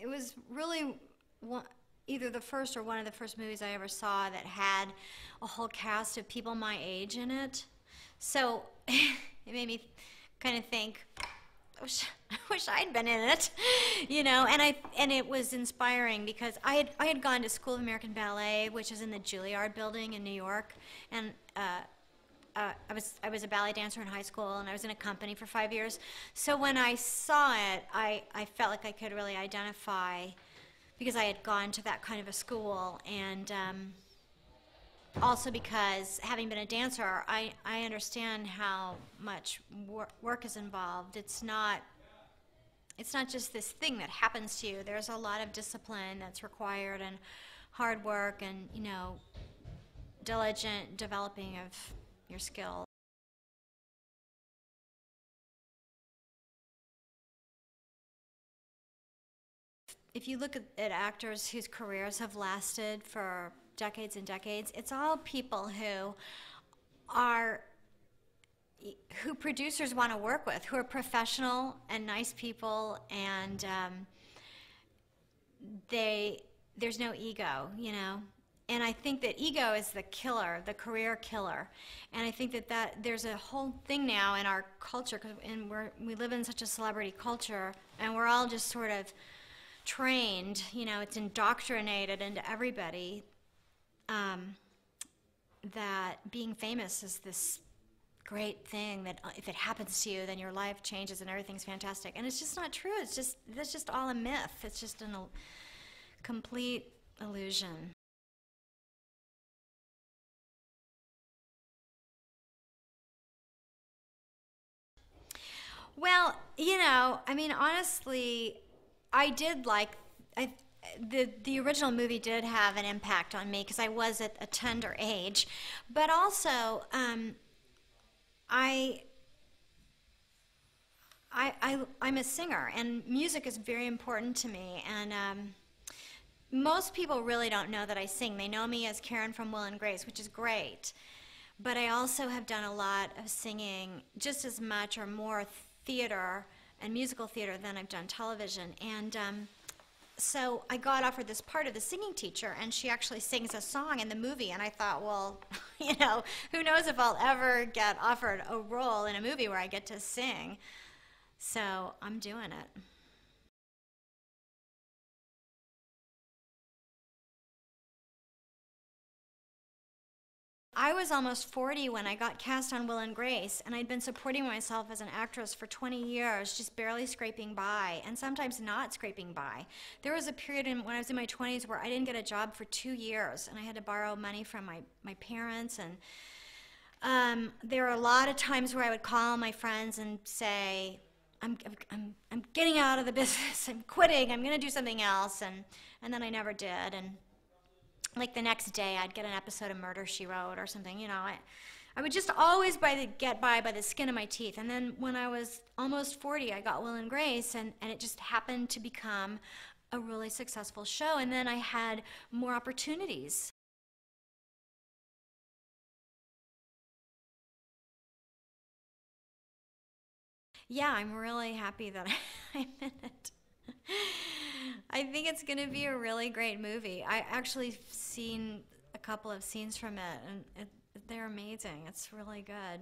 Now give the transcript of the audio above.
it was really either the first or one of the first movies I ever saw that had a whole cast of people my age in it. So it made me kind of think, I wish I'd been in it, and it was inspiring because I had gone to School of American Ballet, which is in the Juilliard building in New York, and I was a ballet dancer in high school, and I was in a company for 5 years. So when I saw it, I felt like I could really identify because I had gone to that kind of a school, and also because having been a dancer, I understand how much work is involved. It's not just this thing that happens to you. There's a lot of discipline that's required and hard work and, diligent developing of your skill. If you look at actors whose careers have lasted for decades and decades, it's all people who producers want to work with, who are professional and nice people, and there's no ego. And I think that ego is the killer, the career killer. And I think that there's a whole thing now in our culture, and we live in such a celebrity culture, and we're all just sort of trained, it's indoctrinated into everybody, that being famous is this great thing that if it happens to you, then your life changes and everything's fantastic. And it's just not true. That's just all a myth. It's just a complete illusion. Well, honestly, I did the original movie did have an impact on me because I was at a tender age, but also I'm a singer, and music is very important to me, and most people really don't know that I sing. They know me as Karen from Will and Grace, which is great, but I also have done a lot of singing, just as much or more theater and musical theater than I've done television, and so I got offered this part of the singing teacher, and she actually sings a song in the movie, and I thought, well, who knows if I'll ever get offered a role in a movie where I get to sing. So I'm doing it. I was almost 40 when I got cast on Will and Grace, and I'd been supporting myself as an actress for 20 years, just barely scraping by, and sometimes not scraping by. There was a period when I was in my 20s where I didn't get a job for 2 years, and I had to borrow money from my parents, and there were a lot of times where I would call my friends and say, I'm getting out of the business, I'm quitting, I'm going to do something else, and then I never did, and like the next day I'd get an episode of Murder, She Wrote or something, I would just always get by the skin of my teeth. And then when I was almost 40, I got Will and Grace, and it just happened to become a really successful show, and then I had more opportunities. Yeah, I'm really happy that I'm in it. I think it's going to be a really great movie. I actually seen a couple of scenes from it, and they're amazing. It's really good.